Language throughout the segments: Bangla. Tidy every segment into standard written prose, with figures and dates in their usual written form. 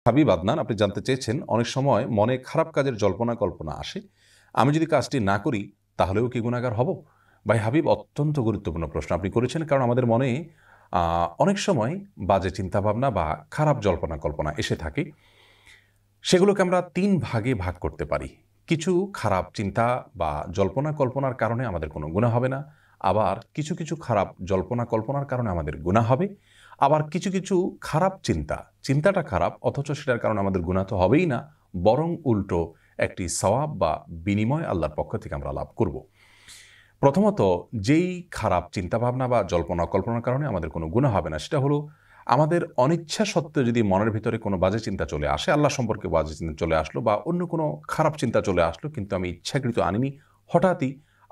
হাবিব আদনান, আপনি জানতে চেয়েছেন, অনেক সময় মনে খারাপ কাজের জল্পনা কল্পনা আসে। আমি যদি কাজটি না করি তাহলেও কি গুনাহগার হব? ভাই হাবিব, অত্যন্ত গুরুত্বপূর্ণ প্রশ্ন আপনি করেছেন। কারণ আমাদের মনে অনেক সময় বাজে চিন্তাভাবনা বা খারাপ জল্পনা কল্পনা এসে থাকে। সেগুলোকে আমরা ৩ ভাগে ভাগ করতে পারি। কিছু খারাপ চিন্তা বা জল্পনা কল্পনার কারণে আমাদের কোনো গুনাহ হবে না। আবার কিছু, কিছু খারাপ জল্পনা কল্পনার কারণে আমাদের গুনাহ হবে। আবার কিছু, কিছু খারাপ চিন্তাটা খারাপ অথচ সেটার কারণে আমাদের গুনাহ তো হবেই না, বরং উল্টো একটি সওয়াব বা বিনিময় আল্লাহর পক্ষ থেকে আমরা লাভ করব। প্রথমত, যেই খারাপ চিন্তাভাবনা বা জল্পনা কল্পনার কারণে আমাদের কোনো গুনাহ হবে না, সেটা হলো আমাদের অনিচ্ছা সত্ত্বেও যদি মনের ভিতরে কোনো বাজে চিন্তা চলে আসে, আল্লাহ সম্পর্কে বাজে চিন্তা চলে আসলো বা অন্য কোনো খারাপ চিন্তা চলে আসলো, কিন্তু আমি ইচ্ছাকৃত আনিনি, হঠাৎই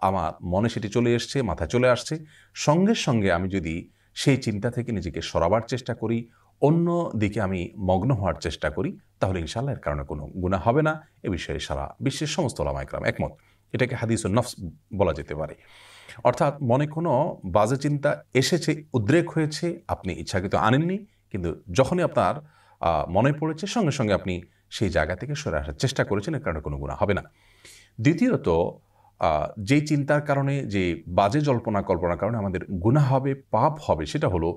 আমার মনে সেটি চলে এসছে, মাথায় চলে আসছে, সঙ্গে সঙ্গে আমি যদি সেই চিন্তা থেকে নিজেকে সরাবার চেষ্টা করি, অন্য দিকে আমি মগ্ন হওয়ার চেষ্টা করি, তাহলে ইনশাআল্লাহ এর কারণে কোনো গুনাহ হবে না। এ বিষয়ে সারা বিশ্বের সমস্ত উলামায়ে কেরাম একমত। এটাকে হাদিসুন নফস বলা যেতে পারে। অর্থাৎ মনে কোনো বাজে চিন্তা এসেছে, উদ্রেক হয়েছে, আপনি ইচ্ছাকৃত আনেননি, কিন্তু যখনই আপনার মনে পড়েছে সঙ্গে সঙ্গে আপনি সেই জায়গা থেকে সরে আসার চেষ্টা করেছেন, এর কারণে কোনো গুনাহ হবে না। দ্বিতীয়ত, যেই চিন্তার কারণে, যে বাজে জল্পনা কল্পনার কারণে আমাদের গুনাহ হবে, পাপ হবে, সেটা হলো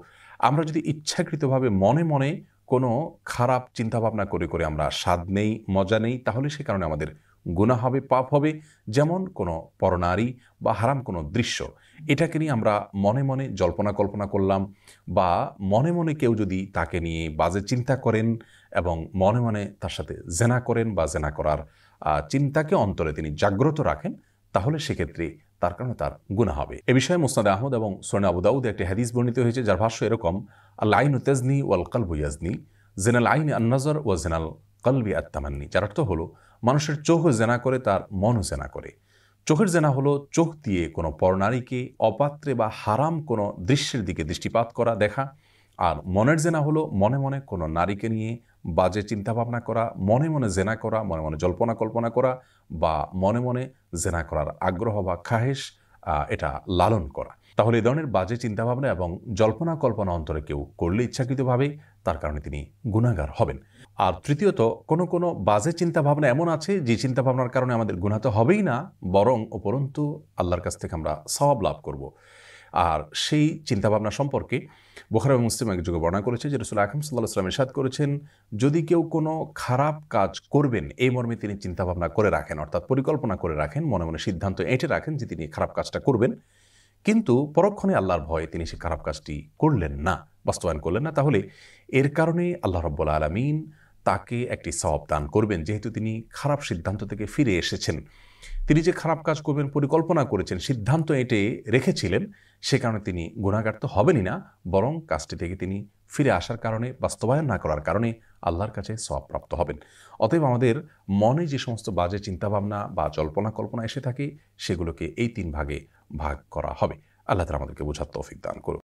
আমরা যদি ইচ্ছাকৃতভাবে মনে মনে কোনো খারাপ চিন্তাভাবনা করে করে আমরা স্বাদ নেই, মজা নেই, তাহলে সে কারণে আমাদের গুনাহ হবে, পাপ হবে। যেমন কোনো পরনারী বা হারাম কোনো দৃশ্য, এটাকে নিয়ে আমরা মনে মনে জল্পনা কল্পনা করলাম, বা মনে মনে কেউ যদি তাকে নিয়ে বাজে চিন্তা করেন এবং মনে মনে তার সাথে জেনা করেন বা জেনা করার চিন্তাকে অন্তরে তিনি জাগ্রত রাখেন, তাহলে সেক্ষেত্রে তার কারণে তার গুনাহ হবে। এ বিষয়ে মুসনাদ আহমদ এবং সুনান আবু দাউদে একটি হাদিস বর্ণিত হয়েছে, যার ভাষ্য এরকম: আল আইনু তাজনি ওয়াল কলবু ইয়াজনি, জেনাল আইনি আন নজর ওয়া জেনাল কলবি আত তামান্নি। যার অর্থ হলো, মানুষের চোখও জেনা করে, তার মনও জেনা করে। চোখের জেনা হলো চোখ দিয়ে কোনো পরনারীকে অপাত্রে বা হারাম কোনো দৃশ্যের দিকে দৃষ্টিপাত করা, দেখা। আর মনের জেনা হলো মনে মনে কোনো নারীকে নিয়ে বাজে চিন্তাভাবনা করা, মনে মনে জেনা করা, মনে মনে জল্পনা কল্পনা করা, বা মনে মনে জেনা করার আগ্রহ বা খাহেশ এটা লালন করা। তাহলে এই ধরনের বাজে চিন্তাভাবনা এবং জল্পনা কল্পনা অন্তরে কেউ করলে ইচ্ছাকৃতভাবে, তার কারণে তিনি গুনাহগার হবেন। আর তৃতীয়ত, কোনো কোনো বাজে চিন্তাভাবনা এমন আছে যে চিন্তাভাবনার কারণে আমাদের গুনাহ তো হবেই না, বরং উপরন্তু আল্লাহর কাছ থেকে আমরা সওয়াব লাভ করব। আর সেই চিন্তাভাবনা সম্পর্কে বুখারী এবং মুসলিম এক যুগে বর্ণনা করেছে যে রাসূল আকরাম সাল্লাল্লাহু আলাইহি ওয়াসাল্লাম ইরশাদ করেছেন, যদি কেউ কোনো খারাপ কাজ করবেন এই মর্মে তিনি চিন্তাভাবনা করে রাখেন, অর্থাৎ পরিকল্পনা করে রাখেন, মনে মনে সিদ্ধান্ত এঁটে রাখেন যে তিনি খারাপ কাজটা করবেন, কিন্তু পরক্ষণে আল্লাহর ভয়ে তিনি সেই খারাপ কাজটি করলেন না, বাস্তবায়ন করলেন না, তাহলে এর কারণে আল্লাহ রাব্বুল আলামিন তাকে একটি সওয়াব দান করবেন। যেহেতু তিনি খারাপ সিদ্ধান্ত থেকে ফিরে এসেছেন, তিনি যে খারাপ কাজ করবেন পরিকল্পনা করেছেন, সিদ্ধান্ত এঁটে রেখেছিলেন, সে কারণে তিনি গুনাহগার তো হবেনই না, বরং কাজটি থেকে তিনি ফিরে আসার কারণে, বাস্তবায়ন না করার কারণে আল্লাহর কাছে সওয়াব প্রাপ্ত হবেন। অতএব আমাদের মনে যে সমস্ত বাজে চিন্তাভাবনা বা জল্পনা কল্পনা এসে থাকে, সেগুলোকে এই ৩ ভাগে ভাগ করা হবে। আল্লাহ তাআলা আমাদেরকে বোঝার তৌফিক দান করুন।